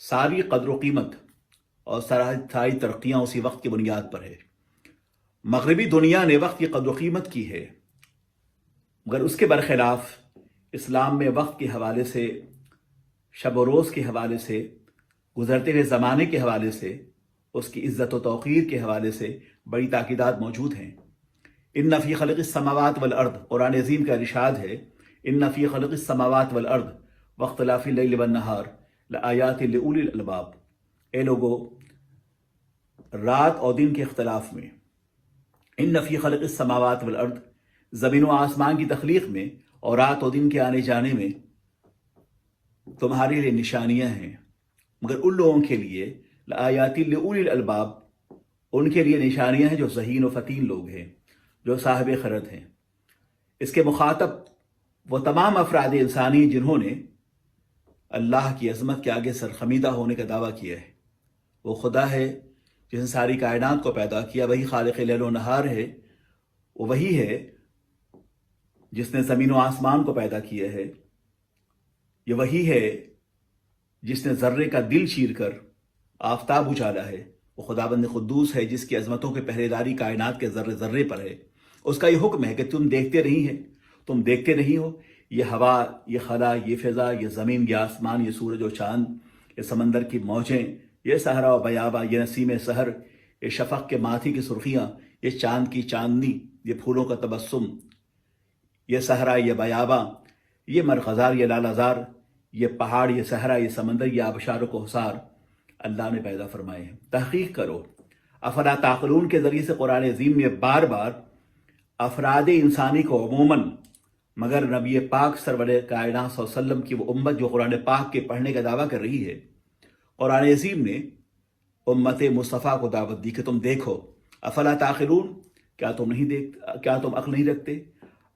ساری قدر و قیمت اور ساری ترقیاں اسی وقت کی بنیاد پر ہے۔ مغربی دنیا نے وقت کی قدر و قیمت کی ہے، مگر اس کے برخلاف اسلام میں وقت کے حوالے سے، شب و روز کے حوالے سے، گزرتے ہوئے زمانے کے حوالے سے، اس کی عزت و توقیر کے حوالے سے بڑی تاکیدات موجود ہیں۔ ان فی خلق السماوات والارض، قرآن عظیم کا ارشاد ہے، ان فی خلق السماوات والارض واختلاف اللیل والنہار لآیات لأولی الالباب، اے لوگو رات اور دن کے اختلاف میں، ان فی خلق السماوات والارض زمین و آسمان کی تخلیق میں اور رات اور دن کے آنے جانے میں تمہارے لیے نشانیاں ہیں، مگر ان لوگوں کے لیے لآیات لأولی الالباب، ان کے لیے نشانیاں ہیں جو ذہین و فطین لوگ ہیں، جو صاحب خرد ہیں۔ اس کے مخاطب وہ تمام افراد انسانی جنہوں نے اللہ کی عظمت کے آگے سرخمیدہ ہونے کا دعویٰ کیا ہے۔ وہ خدا ہے جس نے ساری کائنات کو پیدا کیا، وہی خالق لیل و نہار ہے، وہ وہی ہے جس نے زمین و آسمان کو پیدا کیا ہے، یہ وہی ہے جس نے ذرے کا دل چیر کر آفتاب اجالا ہے، وہ خداوند قدوس ہے جس کی عظمتوں کے پہرے داری کائنات کے ذرے ذرے پر ہے۔ اس کا یہ حکم ہے کہ تم دیکھتے نہیں ہو، یہ ہوا، یہ خلا، یہ فضا، یہ زمین، یہ آسمان، یہ سورج و چاند، یہ سمندر کی موجیں، یہ صحرا و بیاباں، یہ نسیم سحر، یہ شفق کے ماتھی کی سرخیاں، یہ چاند کی چاندنی، یہ پھولوں کا تبسم، یہ صحرا، یہ بیاباں، یہ مرغزار، یہ لالازار، یہ پہاڑ، یہ صحرا، یہ سمندر، یہ آبشار و کوثار اللہ نے پیدا فرمائے ہیں۔ تحقیق کرو، افلا تعقلون کے ذریعے سے قرآن عظیم میں بار بار افراد انسانی کو عموماً، مگر نبی پاک سرور کائنات صلی اللہ علیہ وسلم کی وہ امت جو قرآن پاک کے پڑھنے کا دعویٰ کر رہی ہے، قرآن عظیم نے امت مصطفیٰ کو دعوت دی کہ تم دیکھو، افلا تعقلون، کیا تم عقل نہیں رکھتے؟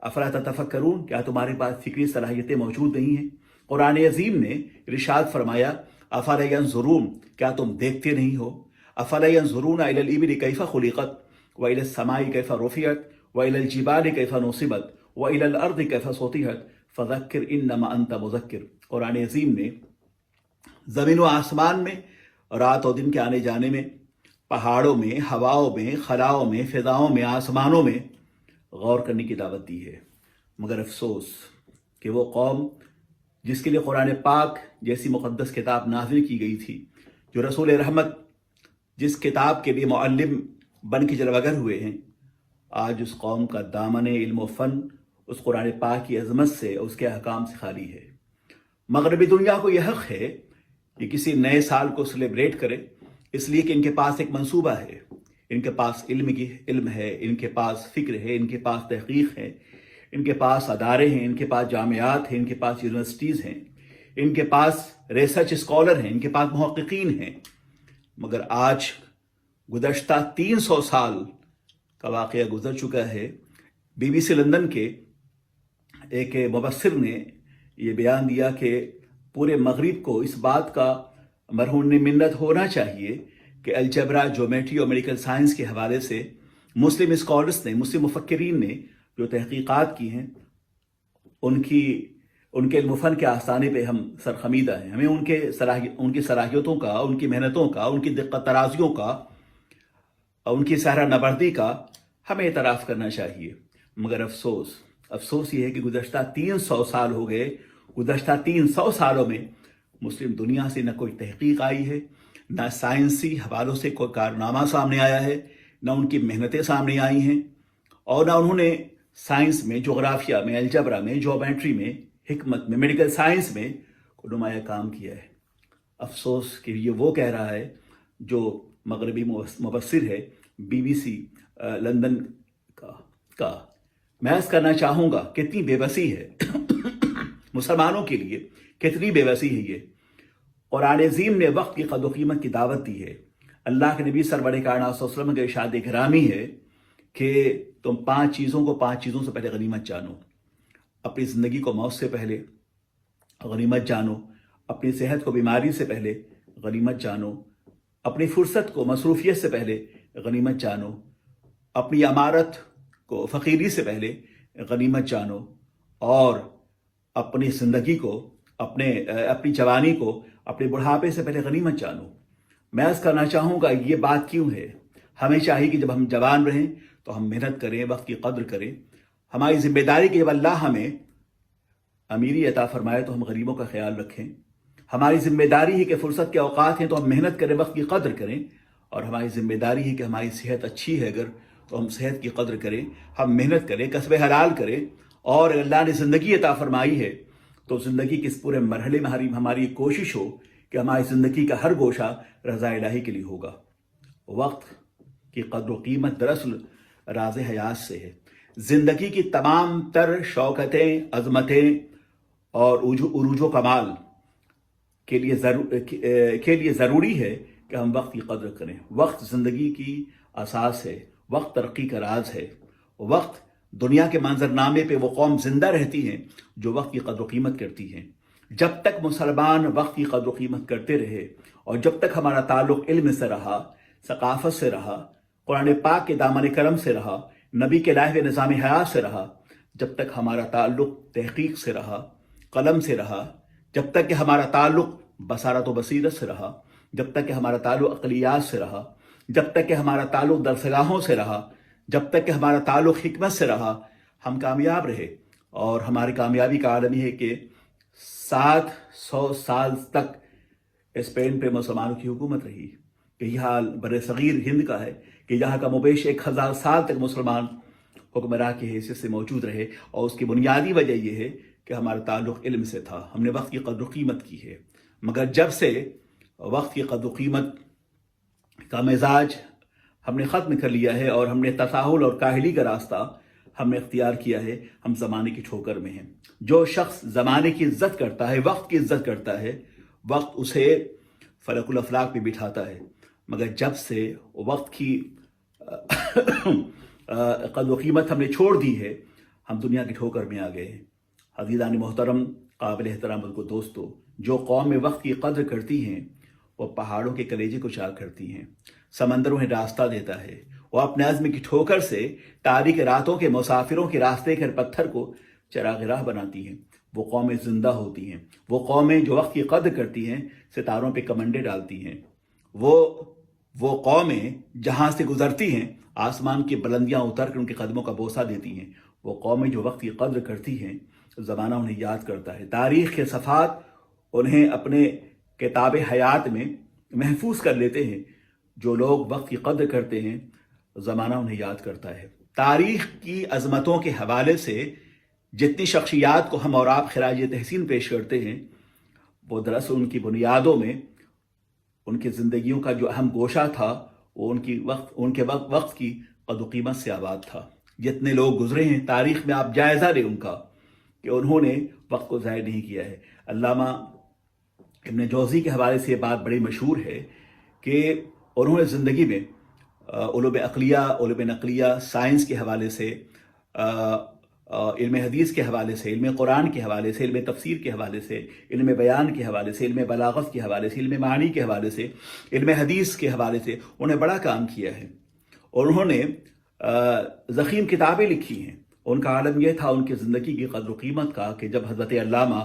افلا تتفکرون، کیا تمہارے پاس فکری صلاحیتیں موجود نہیں ہیں؟ قرآن عظیم نے ارشاد فرمایا، افلا ینظرون، کیا تم دیکھتے نہیں ہو؟ افلا ینظرون الی الابل کیف خلقت والی السماء کیف رفعت والی الجبال کیف نصبت والی الارض کیف سطحت فذکر انما انت مذکر۔ قرآن عظیم نے زمین و آسمان میں، رات اور دن کے آنے جانے میں، پہاڑوں میں، ہواؤں میں، خلاؤں میں، فضاؤں میں، آسمانوں میں غور کرنے کی دعوت دی ہے، مگر افسوس کہ وہ قوم جس کے لیے قرآن پاک جیسی مقدس کتاب نازل کی گئی تھی، جو رسول رحمت جس کتاب کے لیے معلم بن کے جلوگر ہوئے ہیں، آج اس قوم کا دامن علم و فن اس قرآن پاک کی عظمت سے، اس کے احکام سے خالی ہے۔ مغربی دنیا کو یہ حق ہے کہ کسی نئے سال کو سیلیبریٹ کرے، اس لیے کہ ان کے پاس ایک منصوبہ ہے، ان کے پاس علم ہے، ان کے پاس فکر ہے، ان کے پاس تحقیق ہے، ان کے پاس ادارے ہیں، ان کے پاس جامعات ہیں، ان کے پاس یونیورسٹیز ہیں، ان کے پاس ریسرچ اسکالر ہیں، ان کے پاس محققین ہیں، مگر آج گزشتہ 300 سال کا واقعہ گزر چکا ہے۔ BBC لندن کے ایک مبصر نے یہ بیان دیا کہ پورے مغرب کو اس بات کا مرہون منت ہونا چاہیے کہ الجبرا، جیومیٹری اور میڈیکل سائنس کے حوالے سے مسلم اسکالرس نے، مسلم مفکرین نے جو تحقیقات کی ہیں، ان کے علم و فن کے آستانے پہ ہم سرخمیدہ ہیں۔ ہمیں ان کی صلاحیتوں کا، ان کی محنتوں کا، ان کی دقت ترازیوں کا، ان کی صحرا نبردی کا ہمیں اعتراف کرنا چاہیے، مگر افسوس یہ ہے کہ گزشتہ 300 سال ہو گئے، گزشتہ 300 سالوں میں مسلم دنیا سے نہ کوئی تحقیق آئی ہے، نہ سائنسی حوالوں سے کوئی کارنامہ سامنے آیا ہے، نہ ان کی محنتیں سامنے آئی ہیں، اور نہ انہوں نے سائنس میں، جغرافیہ میں، الجبرا میں، جیومیٹری میں، حکمت میں، میڈیکل سائنس میں کوئی نمایاں کام کیا ہے۔ افسوس کہ یہ وہ کہہ رہا ہے جو مغربی مبصر ہے، BBC لندن کا۔ میں عرض کرنا چاہوں گا کتنی بے بسی ہے مسلمانوں کے لیے، کتنی بے بسی ہے یہ۔ قرآن عظیم نے وقت کی قدر و قیمت کی دعوت دی ہے۔ اللہ کے نبی سرور کائنات صلی اللہ علیہ وسلم کے ارشاد گرامی ہے کہ تم 5 چیزوں سے پہلے غنیمت جانو۔ اپنی زندگی کو موت سے پہلے غنیمت جانو، اپنی صحت کو بیماری سے پہلے غنیمت جانو، اپنی فرصت کو مصروفیت سے پہلے غنیمت جانو، اپنی امارت کو فقیری سے پہلے غنیمت جانو، اور اپنی زندگی کو اپنی جوانی کو اپنے بڑھاپے سے پہلے غنیمت جانو۔ میں عرض کرنا چاہوں گا یہ بات کیوں ہے؟ ہمیں چاہیے کہ جب ہم جوان رہیں تو ہم محنت کریں، وقت کی قدر کریں۔ ہماری ذمہ داری کہ جب اللہ ہمیں امیری عطا فرمائے تو ہم غریبوں کا خیال رکھیں۔ ہماری ذمہ داری ہے کہ فرصت کے اوقات ہیں تو ہم محنت کریں، وقت کی قدر کریں، اور ہماری ذمہ داری ہے کہ ہماری صحت اچھی ہے اگر تو ہم صحت کی قدر کریں، ہم محنت کریں، کسب حلال کریں، اور اللہ نے زندگی عطا فرمائی ہے تو زندگی کے اس پورے مرحلے میں ہماری کوشش ہو کہ ہماری زندگی کا ہر گوشہ رضا الہی کے لیے ہوگا۔ وقت کی قدر و قیمت دراصل راز حیات سے ہے۔ زندگی کی تمام تر شوکتیں، عظمتیں اور عروج و کمال کے لیے ضروری ہے کہ ہم وقت کی قدر کریں۔ وقت زندگی کی اساس ہے، وقت ترقی کا راز ہے۔ وقت دنیا کے منظرنامے پہ وہ قوم زندہ رہتی ہیں جو وقت کی قدر و قیمت کرتی ہیں۔ جب تک مسلمان وقت کی قدر و قیمت کرتے رہے اور جب تک ہمارا تعلق علم سے رہا، ثقافت سے رہا، قرآن پاک کے دامن کرم سے رہا، نبی کے لائحہ نظام حیات سے رہا، جب تک ہمارا تعلق تحقیق سے رہا، قلم سے رہا، جب تک کہ ہمارا تعلق بصارت و بصیرت سے رہا، جب تک کہ ہمارا تعلق عقلیات سے رہا، جب تک کہ ہمارا تعلق درسگاہوں سے رہا، جب تک کہ ہمارا تعلق حکمت سے رہا، ہم کامیاب رہے۔ اور ہماری کامیابی کا عالم یہ ہے کہ 700 سال تک اسپین پہ مسلمانوں کی حکومت رہی، کہ یہ حال بر صغیر ہند کا ہے کہ یہاں کا مبیش 1000 سال تک مسلمان حکمراں کی حیثیت سے موجود رہے، اور اس کی بنیادی وجہ یہ ہے کہ ہمارا تعلق علم سے تھا، ہم نے وقت کی قدر و قیمت کی ہے۔ مگر جب سے وقت کی قدر و قیمت کا مزاج ہم نے ختم کر لیا ہے اور ہم نے تساہل اور کاہلی کا راستہ ہم نے اختیار کیا ہے، ہم زمانے کی ٹھوکر میں ہیں۔ جو شخص زمانے کی عزت کرتا ہے، وقت کی عزت کرتا ہے، وقت اسے فلک الافلاک پہ بٹھاتا ہے۔ مگر جب سے وقت کی قدر و قیمت ہم نے چھوڑ دی ہے، ہم دنیا کی ٹھوکر میں آ گئے ہیں۔ عزیزان محترم، قابل احترام کو دوستو، جو قوم وقت کی قدر کرتی ہیں وہ پہاڑوں کے کلیجے کو چاک کرتی ہیں، سمندروں میں راستہ دیتا ہے، وہ اپنے عزم کی ٹھوکر سے تاریک راتوں کے مسافروں کے راستے کے پتھر کو چراغ راہ بناتی ہیں۔ وہ قومیں زندہ ہوتی ہیں، وہ قومیں جو وقت کی قدر کرتی ہیں ستاروں پہ کمنڈے ڈالتی ہیں، وہ قومیں جہاں سے گزرتی ہیں آسمان کی بلندیاں اتر کر ان کے قدموں کا بوسہ دیتی ہیں۔ وہ قومیں جو وقت کی قدر کرتی ہیں زمانہ انہیں یاد کرتا ہے، تاریخ کے صفحات انہیں اپنے کتاب حیات میں محفوظ کر لیتے ہیں۔ جو لوگ وقت کی قدر کرتے ہیں زمانہ انہیں یاد کرتا ہے۔ تاریخ کی عظمتوں کے حوالے سے جتنی شخصیات کو ہم اور آپ خراج تحسین پیش کرتے ہیں وہ دراصل ان کی بنیادوں میں ان کی زندگیوں کا جو اہم گوشہ تھا وہ ان کے وقت کی قدر و قیمت سے آباد تھا۔ جتنے لوگ گزرے ہیں تاریخ میں آپ جائزہ لیں ان کا کہ انہوں نے وقت کو ضائع نہیں کیا ہے۔ علامہ ابن جوزی کے حوالے سے یہ بات بڑی مشہور ہے کہ انہوں نے زندگی میں علوم عقلیہ، علوم نقلیہ، سائنس کے حوالے سے، علم حدیث کے حوالے سے، علم قرآن کے حوالے سے، علم تفسیر کے حوالے سے، علم بیان کے حوالے سے، علم بلاغت کے حوالے سے، علم معانی کے حوالے سے، علم حدیث کے حوالے سے انہیں بڑا کام کیا ہے، اور انہوں نے ضخیم کتابیں لکھی ہیں۔ ان کا عالم یہ تھا ان کی زندگی کی قدر و قیمت کا کہ جب حضرت علامہ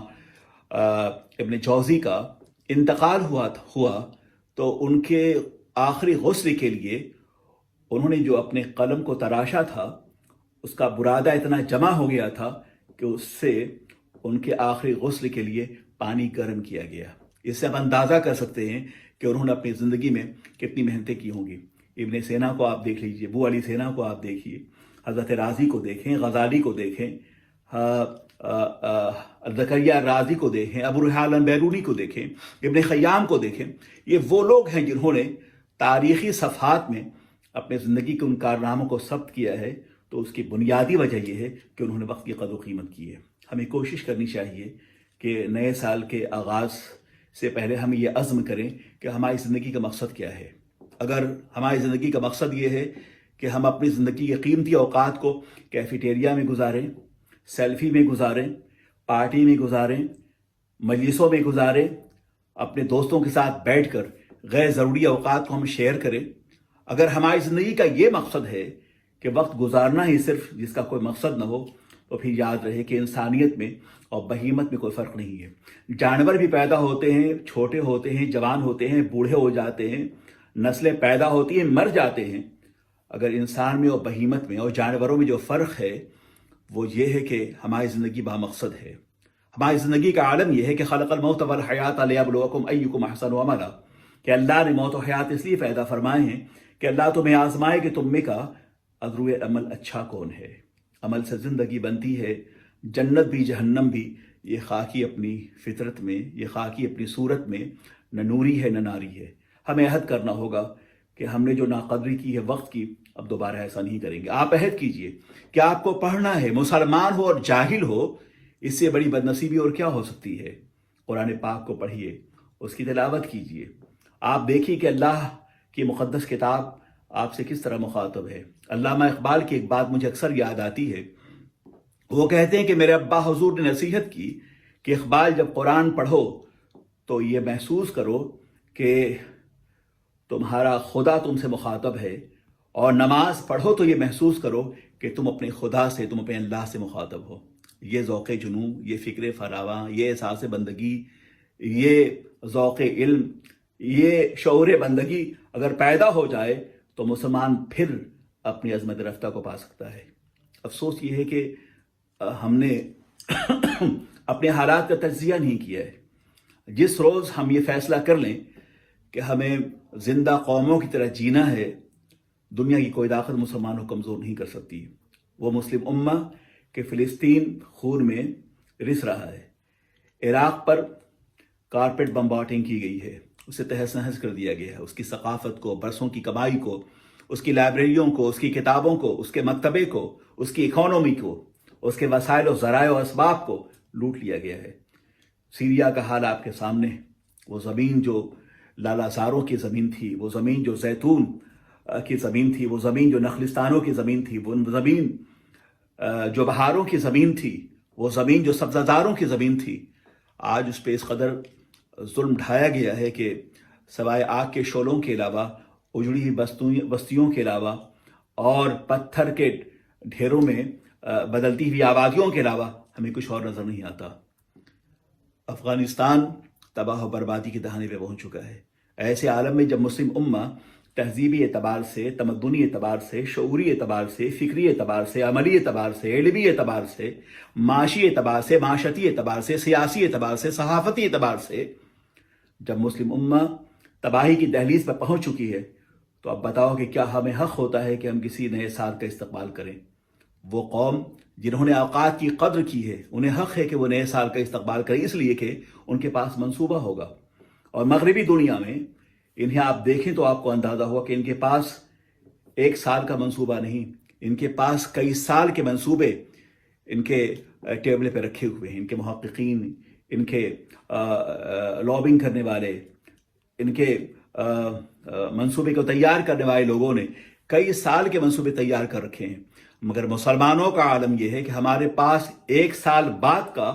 ابن جوزی کا انتقال ہوا تو ان کے آخری غسل کے لیے انہوں نے جو اپنے قلم کو تراشا تھا اس کا برادہ اتنا جمع ہو گیا تھا کہ اس سے ان کے آخری غسل کے لیے پانی گرم کیا گیا۔ اس سے ہم اندازہ کر سکتے ہیں کہ انہوں نے اپنی زندگی میں کتنی محنتیں کی ہوں گی۔ ابن سینا کو آپ دیکھ لیجئے، ابو علی سینا کو آپ دیکھیے، حضرت رازی کو دیکھیں، غزالی کو دیکھیں، زکریا رازی کو دیکھیں، ابو ریحان بیرونی کو دیکھیں، ابن خیام کو دیکھیں۔ یہ وہ لوگ ہیں جنہوں نے تاریخی صفحات میں اپنے زندگی کے ان کارناموں کو ثبت کیا ہے، تو اس کی بنیادی وجہ یہ ہے کہ انہوں نے وقت کی قدر و قیمت کی ہے۔ ہمیں کوشش کرنی چاہیے کہ نئے سال کے آغاز سے پہلے ہم یہ عزم کریں کہ ہماری زندگی کا مقصد کیا ہے۔ اگر ہماری زندگی کا مقصد یہ ہے کہ ہم اپنی زندگی کے قیمتی اوقات کو کیفیٹیریا میں گزاریں، سیلفی میں گزاریں، پارٹی میں گزاریں، مجلسوں میں گزاریں، اپنے دوستوں کے ساتھ بیٹھ کر غیر ضروری اوقات کو ہم شیئر کریں، اگر ہماری زندگی کا یہ مقصد ہے کہ وقت گزارنا ہی صرف جس کا کوئی مقصد نہ ہو، تو پھر یاد رہے کہ انسانیت میں اور بہیمت میں کوئی فرق نہیں ہے۔ جانور بھی پیدا ہوتے ہیں، چھوٹے ہوتے ہیں، جوان ہوتے ہیں، بوڑھے ہو جاتے ہیں، نسلیں پیدا ہوتی ہیں، مر جاتے ہیں۔ اگر انسان میں اور بہیمت میں اور جانوروں میں جو فرق ہے وہ یہ ہے کہ ہماری زندگی بامقصد ہے۔ ہماری زندگی کا عالم یہ ہے کہ خلق الموت والحیات لیبلوکم ایکم احسن عملا، کہ اللہ نے موت و حیات اس لیے پیدا فرمائے ہیں کہ اللہ تمہیں آزمائے کہ تم میں کا ادرو عمل اچھا کون ہے۔ عمل سے زندگی بنتی ہے، جنت بھی جہنم بھی۔ یہ خاکی اپنی فطرت میں، یہ خاکی اپنی صورت میں نہ نوری ہے نہ ناری ہے۔ ہمیں عہد کرنا ہوگا کہ ہم نے جو ناقدری کی ہے وقت کی، اب دوبارہ ایسا نہیں کریں گے۔ آپ عہد کیجئے کہ آپ کو پڑھنا ہے، مسلمان ہو اور جاہل ہو، اس سے بڑی بدنصیبی اور کیا ہو سکتی ہے۔ قرآن پاک کو پڑھیے، اس کی تلاوت کیجئے، آپ دیکھیے کہ اللہ کی مقدس کتاب آپ سے کس طرح مخاطب ہے۔ علامہ اقبال کی ایک بات مجھے اکثر یاد آتی ہے، وہ کہتے ہیں کہ میرے ابا حضور نے نصیحت کی کہ اقبال جب قرآن پڑھو تو یہ محسوس کرو کہ تمہارا خدا تم سے مخاطب ہے، اور نماز پڑھو تو یہ محسوس کرو کہ تم اپنے خدا سے، تم اپنے اللہ سے مخاطب ہو۔ یہ ذوق جنوں، یہ فکر فراواں، یہ احساس بندگی، یہ ذوق علم، یہ شعور بندگی اگر پیدا ہو جائے تو مسلمان پھر اپنی عظمت رفتہ کو پا سکتا ہے۔ افسوس یہ ہے کہ ہم نے اپنے حالات کا تجزیہ نہیں کیا ہے۔ جس روز ہم یہ فیصلہ کر لیں کہ ہمیں زندہ قوموں کی طرح جینا ہے، دنیا کی کوئی طاقت مسلمانوں کو کمزور نہیں کر سکتی۔ وہ مسلم امہ کہ فلسطین خون میں رس رہا ہے، عراق پر کارپیٹ بمبارڈنگ کی گئی ہے، اسے تہس نہس کر دیا گیا ہے، اس کی ثقافت کو، برسوں کی کمائی کو، اس کی لائبریریوں کو، اس کی کتابوں کو، اس کے مکتبے کو، اس کی اکانومی کو، اس کے وسائل و ذرائع و اسباب کو لوٹ لیا گیا ہے۔ سیریا کا حال آپ کے سامنے، وہ زمین جو لالا زاروں کی زمین تھی، وہ زمین جو زیتون کی زمین تھی، وہ زمین جو نخلستانوں کی زمین تھی، وہ زمین جو بہاروں کی زمین تھی، وہ زمین جو سبزہ زاروں کی زمین تھی، آج اس پہ اس قدر ظلم ڈھایا گیا ہے کہ سوائے آگ کے شعلوں کے علاوہ، اجڑی ہوئی بستیوں کے علاوہ اور پتھر کے ڈھیروں میں بدلتی ہوئی آبادیوں کے علاوہ ہمیں کچھ اور نظر نہیں آتا۔ افغانستان تباہ و بربادی کی دہانے پہ پہنچ چکا ہے۔ ایسے عالم میں جب مسلم امہ تہذیبی اعتبار سے، تمدنی اعتبار سے، شعوری اعتبار سے، فکری اعتبار سے، عملی اعتبار سے، علمی اعتبار سے، معاشی اعتبار سے، معاشرتی اعتبار سے، سیاسی اعتبار سے، صحافتی اعتبار سے جب مسلم امہ تباہی کی دہلیز پر پہنچ چکی ہے، تو اب بتاؤ کہ کیا ہمیں حق ہوتا ہے کہ ہم کسی نئے سال کا استقبال کریں؟ وہ قوم جنہوں نے اوقات کی قدر کی ہے، انہیں حق ہے کہ وہ نئے سال کا استقبال کریں، اس لیے کہ ان کے پاس منصوبہ ہوگا۔ اور مغربی دنیا میں انہیں آپ دیکھیں تو آپ کو اندازہ ہوا کہ ان کے پاس ایک سال کا منصوبہ نہیں، ان کے پاس کئی سال کے منصوبے ان کے ٹیبل پہ رکھے ہوئے ہیں۔ ان کے محققین، ان کے لابنگ کرنے والے، ان کے منصوبے کو تیار کرنے والے لوگوں نے کئی سال کے منصوبے تیار کر رکھے ہیں۔ مگر مسلمانوں کا عالم یہ ہے کہ ہمارے پاس ایک سال بعد کا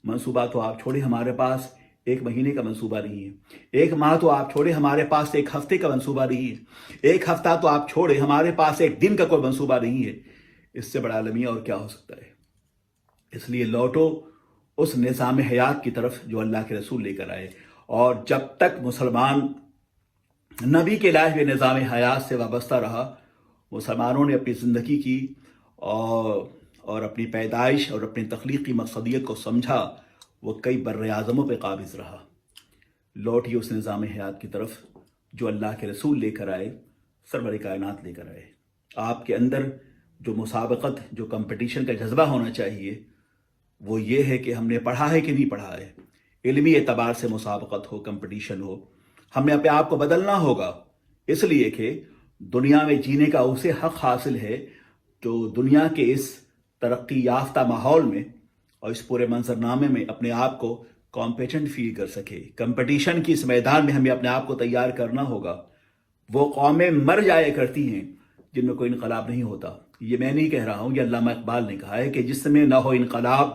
منصوبہ تو آپ چھوڑے، ہمارے پاس ایک مہینے کا منصوبہ نہیں ہے، ایک ماہ تو آپ چھوڑے، ہمارے پاس ایک ہفتے کا منصوبہ نہیں ہے، ایک ہفتہ تو آپ چھوڑے، ہمارے پاس ایک دن کا کوئی منصوبہ نہیں ہے۔ اس سے بڑا المیہ اور کیا ہو سکتا ہے؟ اس لیے لوٹو اس نظام حیات کی طرف جو اللہ کے رسول لے کر آئے، اور جب تک مسلمان نبی کے لائے ہوئے نظام حیات سے وابستہ رہا، مسلمانوں نے اپنی زندگی کی اور اپنی پیدائش اور اپنی تخلیقی مقصدیت کو سمجھا، وہ کئی بر اعظموں پہ قابض رہا۔ لوٹیے اس نظام حیات کی طرف جو اللہ کے رسول لے کر آئے، سرور کائنات لے کر آئے۔ آپ کے اندر جو مسابقت، جو کمپٹیشن کا جذبہ ہونا چاہیے، وہ یہ ہے کہ ہم نے پڑھا ہے کہ نہیں پڑھا ہے۔ علمی اعتبار سے مسابقت ہو، کمپٹیشن ہو۔ ہمیں اپنے آپ کو بدلنا ہوگا، اس لیے کہ دنیا میں جینے کا اسے حق حاصل ہے جو دنیا کے اس ترقی یافتہ ماحول میں اور اس پورے منظرنامے میں اپنے آپ کو کمپیٹنٹ فیل کر سکے۔ کمپٹیشن کی اس میدان میں ہمیں اپنے آپ کو تیار کرنا ہوگا۔ وہ قومیں مر جایا کرتی ہیں جن میں کوئی انقلاب نہیں ہوتا۔ یہ میں نہیں کہہ رہا ہوں، یہ علامہ اقبال نے کہا ہے کہ جس میں نہ ہو انقلاب،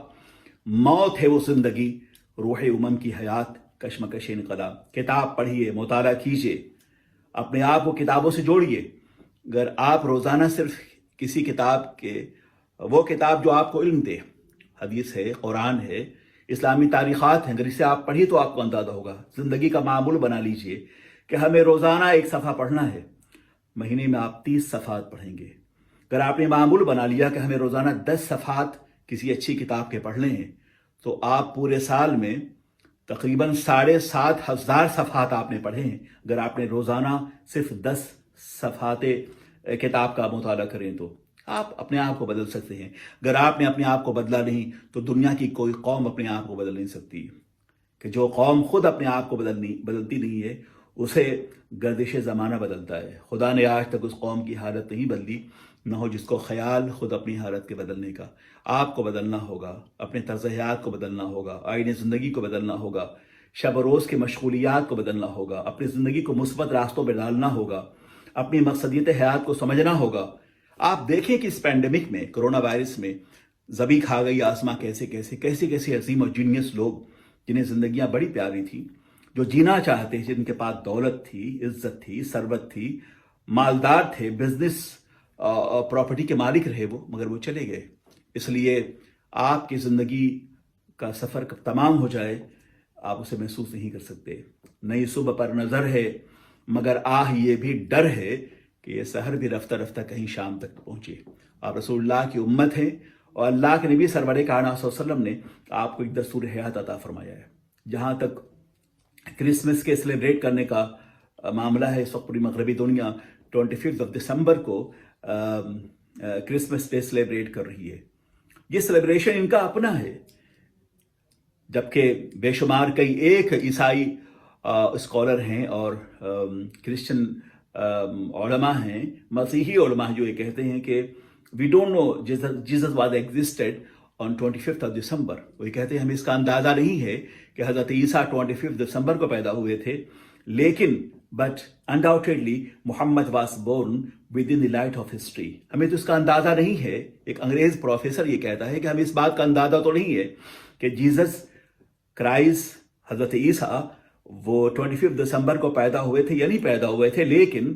موت ہے وہ زندگی، روح امم کی حیات کشمکش انقلاب۔ کتاب پڑھیے، مطالعہ کیجیے، اپنے آپ کو کتابوں سے جوڑیے۔ اگر آپ روزانہ صرف کسی کتاب کے وہ کتاب جو آپ کو علم دے، حدیث ہے، قرآن ہے، اسلامی تاریخات ہیں، اگر اسے آپ پڑھیے تو آپ کو اندازہ ہوگا۔ زندگی کا معمول بنا لیجئے کہ ہمیں روزانہ 1 صفحہ پڑھنا ہے، مہینے میں آپ 30 صفحات پڑھیں گے۔ اگر آپ نے معمول بنا لیا کہ ہمیں روزانہ 10 صفحات کسی اچھی کتاب کے پڑھنے ہیں، تو آپ پورے سال میں تقریباً 7,500 صفحات آپ نے پڑھے ہیں۔ اگر آپ نے روزانہ صرف 10 صفحات کتاب کا مطالعہ کریں تو آپ اپنے آپ کو بدل سکتے ہیں۔ اگر آپ نے اپنے آپ کو بدلا نہیں تو دنیا کی کوئی قوم اپنے آپ کو بدل نہیں سکتی، کہ جو قوم خود اپنے آپ کو بدلتی نہیں ہے اسے گردش زمانہ بدلتا ہے۔ خدا نے آج تک اس قوم کی حالت نہیں بدلی، نہ ہو جس کو خیال خود اپنی حالت کے بدلنے کا۔ آپ کو بدلنا ہوگا، اپنے طرز حیات کو بدلنا ہوگا، آئین زندگی کو بدلنا ہوگا، شب و روز کی مشغولیات کو بدلنا ہوگا، اپنی زندگی کو مثبت راستوں پہ ڈالنا ہوگا، اپنی مقصدیت حیات کو سمجھنا ہوگا۔ آپ دیکھیں کہ اس پینڈیمک میں، کرونا وائرس میں زبی کھا گئی آسماں کیسے عظیم اور جینیس لوگ جنہیں زندگیاں بڑی پیاری تھیں، جو جینا چاہتے ہیں، جن کے پاس دولت تھی، عزت تھی، ثروت تھی، مالدار تھے، بزنس پراپرٹی کے مالک رہے وہ، مگر وہ چلے گئے۔ اس لیے آپ کی زندگی کا سفر کب تمام ہو جائے آپ اسے محسوس نہیں کر سکتے۔ نئی صبح پر نظر ہے مگر یہ بھی ڈر ہے کہ یہ سحر بھی رفتہ رفتہ کہیں شام تک پہنچے۔ آپ رسول اللہ کی امت ہیں اور اللہ کے نبی سرور کائنات صلی اللہ علیہ وسلم نے آپ کو ایک دستور حیات عطا فرمایا ہے۔ جہاں تک کرسمس کے سیلیبریٹ کرنے کا معاملہ ہے، اس وقت پوری مغربی دنیا 25 دسمبر کو کرسمس ڈے سیلیبریٹ کر رہی ہے۔ یہ سیلیبریشن ان کا اپنا ہے، جبکہ بے شمار کئی ایک عیسائی اسکالر ہیں اور کرسچن علماء ہیں، مسیحی علماء جو یہ کہتے ہیں کہ we don't know Jesus was existed on 25 دسمبر۔ وہ یہ کہتے ہیں ہمیں اس کا اندازہ نہیں ہے کہ حضرت عیسیٰ 25 دسمبر کو پیدا ہوئے تھے، لیکن but undoubtedly Muhammad was born with in the light of history. ہمیں تو اس کا اندازہ نہیں ہے۔ ایک انگریز پروفیسر یہ کہتا ہے کہ ہمیں اس بات کا اندازہ تو نہیں ہے کہ جیزس کرائسٹ حضرت عیسیٰ وہ 25 دسمبر کو پیدا ہوئے تھے یا نہیں پیدا ہوئے تھے، لیکن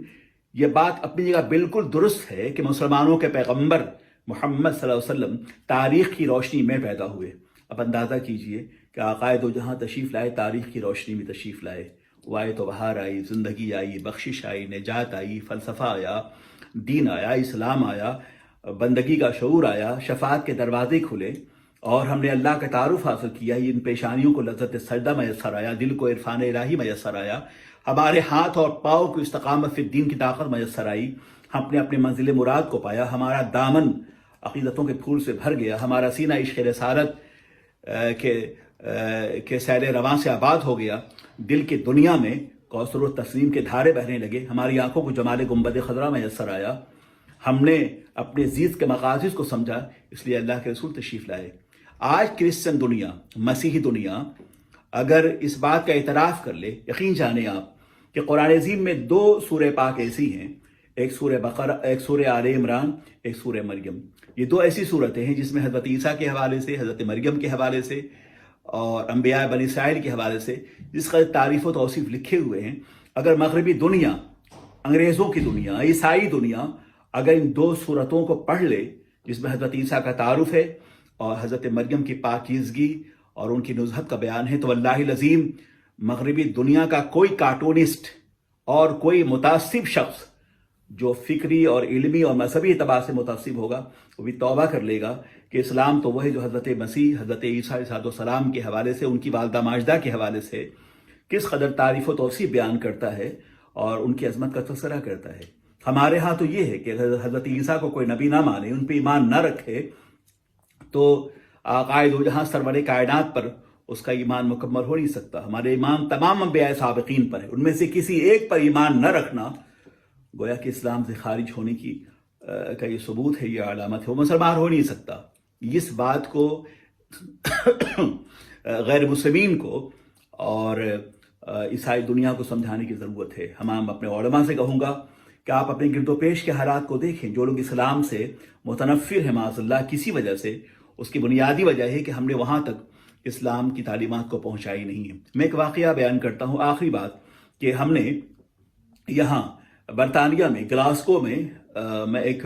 یہ بات اپنی جگہ بالکل درست ہے کہ مسلمانوں کے پیغمبر محمد صلی اللہ علیہ وسلم تاریخ کی روشنی میں پیدا ہوئے۔ اب اندازہ کیجئے کہ آقائے دو جہاں تشریف لائے، تاریخ کی روشنی میں تشریف لائے۔ وہ آئے تو بہار آئی، زندگی آئی، بخشش آئی، نجات آئی، فلسفہ آیا، دین آیا، اسلام آیا، بندگی کا شعور آیا، شفاعت کے دروازے کھلے اور ہم نے اللہ کا تعارف حاصل کیا۔ ان پیشانیوں کو لذت سجدہ میسر آیا، دل کو عرفان الہی میسر آیا، ہمارے ہاتھ اور پاؤں کو استقامت فی الدین کی طاقت میسر آئی، ہم نے اپنے منزل مراد کو پایا، ہمارا دامن عقیدتوں کے پھول سے بھر گیا، ہمارا سینہ عشق رسالت کے سیل رواں سے آباد ہو گیا، دل کی دنیا میں کوثر و تسلیم کے دھارے بہنے لگے، ہماری آنکھوں کو جمال گنبد خضرا میسر آیا، ہم نے اپنے زیست کے مقاصد کو سمجھا، اس لیے اللہ کے رسول تشریف لائے۔ آج کرسچن دنیا، مسیحی دنیا اگر اس بات کا اعتراف کر لے، یقین جانیں آپ کہ قرآن عظیم میں 2 سورہ پاک ایسی ہیں، ایک سورہ بقرہ، ایک سورہ آل عمران، ایک سورہ مریم۔ یہ 2 ایسی صورتیں ہیں جس میں حضرت عیسیٰ کے حوالے سے، حضرت مریم کے حوالے سے اور انبیاء بنی اسرائیل کے حوالے سے جس کا تعریف و توصیف لکھے ہوئے ہیں۔ اگر مغربی دنیا، انگریزوں کی دنیا، عیسائی دنیا اگر ان 2 صورتوں کو پڑھ لے جس میں حضرت عیسیٰ کا تعارف ہے اور حضرت مریم کی پاکیزگی اور ان کی نزہت کا بیان ہے، تو واللہ العظیم مغربی دنیا کا کوئی کارٹونسٹ اور کوئی متعصب شخص جو فکری اور علمی اور مذہبی اعتبار سے متعصب ہوگا وہ بھی توبہ کر لے گا کہ اسلام تو وہ ہے جو حضرت مسیح، حضرت عیسیٰ علیہ السلام کے حوالے سے، ان کی والدہ ماجدہ کے حوالے سے کس قدر تعریف و توصیف بیان کرتا ہے اور ان کی عظمت کا تذکرہ کرتا ہے۔ ہمارے ہاں تو یہ ہے کہ حضرت عیسیٰ کو کوئی نبی نہ مانے، ان پہ ایمان نہ رکھے، تو آقائے دو جہاں سرور کائنات پر اس کا ایمان مکمل ہو نہیں سکتا۔ ہمارے ایمان تمام انبیاء سابقین پر ہے، ان میں سے کسی ایک پر ایمان نہ رکھنا گویا کہ اسلام سے خارج ہونے کا یہ ثبوت ہے، یہ علامت ہے، وہ مسلمان ہو نہیں سکتا۔ اس بات کو غیر مسلمین کو اور عیسائی دنیا کو سمجھانے کی ضرورت ہے۔ ہم اپنے علماء سے کہوں گا کہ آپ اپنے گرد و پیش کے حالات کو دیکھیں، جو لوگ اسلام سے متنفر ہیں معاذ اللہ کسی وجہ سے، اس کی بنیادی وجہ ہے کہ ہم نے وہاں تک اسلام کی تعلیمات کو پہنچائی نہیں ہے۔ میں ایک واقعہ بیان کرتا ہوں، آخری بات، کہ ہم نے یہاں برطانیہ میں گلاسکو میں ایک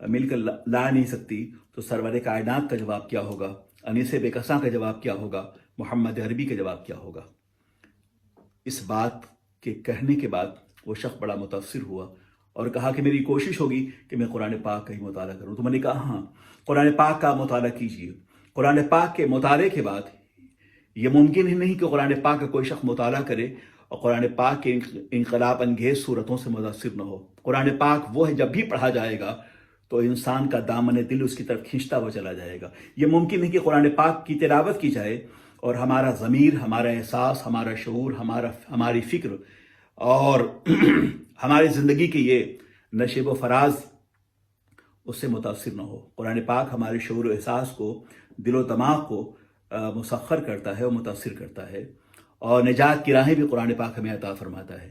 مل کر لا نہیں سکتی تو سرور کائنات کا جواب کیا ہوگا، انیس بے کساں کا جواب کیا ہوگا، محمد عربی کا جواب کیا ہوگا؟ اس بات کے کہنے کے بعد وہ شخص بڑا متاثر ہوا اور کہا کہ میری کوشش ہوگی کہ میں قرآن پاک کا ہی مطالعہ کروں۔ تو میں نے کہا ہاں، قرآن پاک کا مطالعہ کیجیے۔ قرآن پاک کے مطالعے کے بعد یہ ممکن ہی نہیں کہ قرآن پاک کا کوئی شخص مطالعہ کرے اور قرآن پاک کے انقلاب انگیز صورتوں سے متاثر نہ ہو۔ قرآن پاک وہ ہے جب بھی پڑھا جائے گا تو انسان کا دامن دل اس کی طرف کھینچتا ہوا چلا جائے گا۔ یہ ممکن نہیں کہ قرآن پاک کی تلاوت کی جائے اور ہمارا ضمیر، ہمارا احساس، ہمارا شعور، ہماری فکر اور ہماری زندگی کے یہ نشیب و فراز اس سے متاثر نہ ہو۔ قرآن پاک ہمارے شعور و احساس کو، دل و دماغ کو مسخر کرتا ہے اور متاثر کرتا ہے، اور نجات کی راہیں بھی قرآن پاک ہمیں عطا فرماتا ہے۔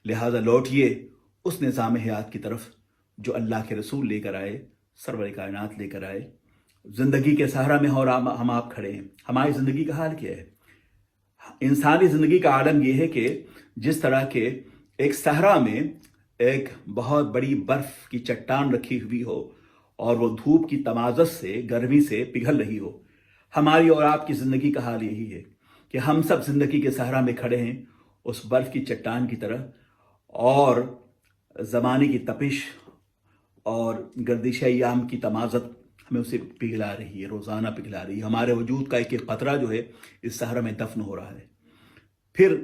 لہٰذا لوٹیے اس نظام حیات کی طرف جو اللہ کے رسول لے کر آئے، سرور کائنات لے کر آئے۔ زندگی کے صحرا میں اور ہم آپ کھڑے ہیں۔ ہماری زندگی کا حال کیا ہے؟ انسانی زندگی کا عالم یہ ہے کہ جس طرح کے ایک صحرا میں ایک بہت بڑی برف کی چٹان رکھی ہوئی ہو اور وہ دھوپ کی تمازت سے، گرمی سے پگھل رہی ہو، ہماری اور آپ کی زندگی کا حال یہی ہے کہ ہم سب زندگی کے صحرا میں کھڑے ہیں اس برف کی چٹان کی طرح، اور زمانے کی تپش اور گردش ایام کی تمازت ہمیں اسے پگھلا رہی ہے، روزانہ پگھلا رہی ہے۔ ہمارے وجود کا ایک ایک قطرہ جو ہے اس صحرا میں دفن ہو رہا ہے۔ پھر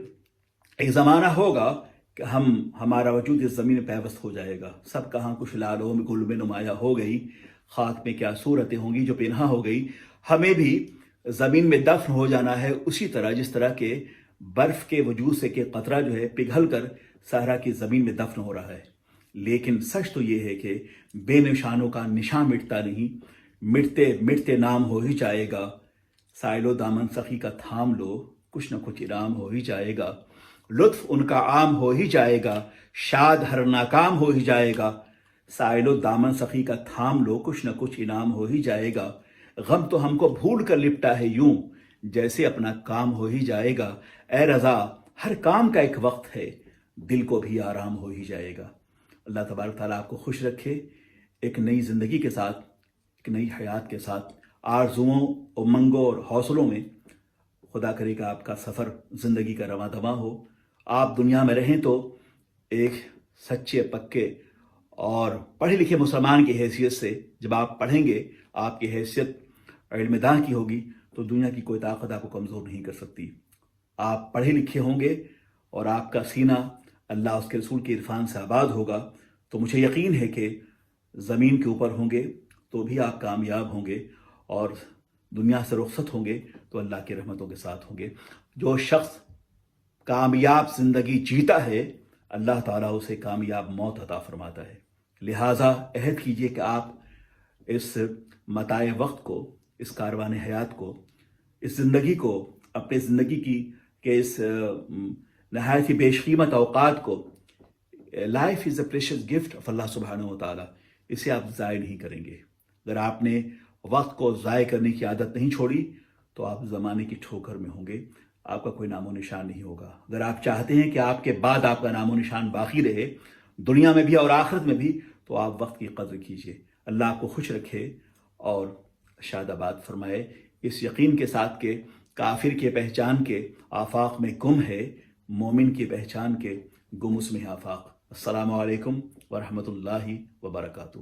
ایک زمانہ ہوگا کہ ہمارا وجود اس زمین میں پیوست ہو جائے گا۔ سب کہاں کچھ لالوں میں گل میں نمایاں ہو گئی، خاک میں کیا صورتیں ہوں گی جو پنہاں ہو گئی۔ ہمیں بھی زمین میں دفن ہو جانا ہے اسی طرح جس طرح کے برف کے وجود سے کہ قطرہ جو ہے پگھل کر صحرا کی زمین میں دفن ہو رہا ہے۔ لیکن سچ تو یہ ہے کہ بے نشانوں کا نشان مٹتا نہیں، مٹتے مٹتے نام ہو ہی جائے گا۔ سائل و دامن سخی کا تھام لو، کچھ نہ کچھ انعام ہو ہی جائے گا۔ لطف ان کا عام ہو ہی جائے گا، شاد ہر ناکام ہو ہی جائے گا۔ سائل و دامن سخی کا تھام لو، کچھ نہ کچھ انعام ہو ہی جائے گا۔ غم تو ہم کو بھول کر لپٹا ہے یوں، جیسے اپنا کام ہو ہی جائے گا۔ اے رضا، ہر کام کا ایک وقت ہے، دل کو بھی آرام ہو ہی جائے گا۔ اللہ تبارک تعالیٰ آپ کو خوش رکھے، ایک نئی زندگی کے ساتھ، ایک نئی حیات کے ساتھ، آرزوؤں، امنگوں اور حوصلوں میں۔ خدا کرے کہ آپ کا سفر زندگی کا رواں دواں ہو۔ آپ دنیا میں رہیں تو ایک سچے پکے اور پڑھے لکھے مسلمان کی حیثیت سے، جب آپ پڑھیں گے، آپ کی حیثیت علم داں کی ہوگی تو دنیا کی کوئی طاقت آپ کو کمزور نہیں کر سکتی۔ آپ پڑھے لکھے ہوں گے اور آپ کا سینہ اللہ اس کے رسول کے عرفان سے آباد ہوگا تو مجھے یقین ہے کہ زمین کے اوپر ہوں گے تو بھی آپ کامیاب ہوں گے، اور دنیا سے رخصت ہوں گے تو اللہ کی رحمتوں کے ساتھ ہوں گے۔ جو شخص کامیاب زندگی جیتا ہے، اللہ تعالیٰ اسے کامیاب موت عطا فرماتا ہے۔ لہٰذا عہد کیجئے کہ آپ اس متاع وقت کو، اس کاروان حیات کو، اس زندگی کو، اپنے زندگی کے اس نہایت ہی بیش قیمت اوقات کو، life is a precious gift of Allah سبحانہ و تعالیٰ، اسے آپ ضائع نہیں کریں گے۔ اگر آپ نے وقت کو ضائع کرنے کی عادت نہیں چھوڑی تو آپ زمانے کی ٹھوکر میں ہوں گے، آپ کا کوئی نام و نشان نہیں ہوگا۔ اگر آپ چاہتے ہیں کہ آپ کے بعد آپ کا نام و نشان باقی رہے، دنیا میں بھی اور آخرت میں بھی، تو آپ وقت کی قدر کیجیے۔ اللہ آپ کو خوش رکھے اور شاد آباد فرمائے، اس یقین کے ساتھ کہ کافر کے پہچان کے آفاق میں گم ہے، مومن کی پہچان کے گم اس میں آفاق۔ السلام علیکم ورحمۃ اللہ وبرکاتہ۔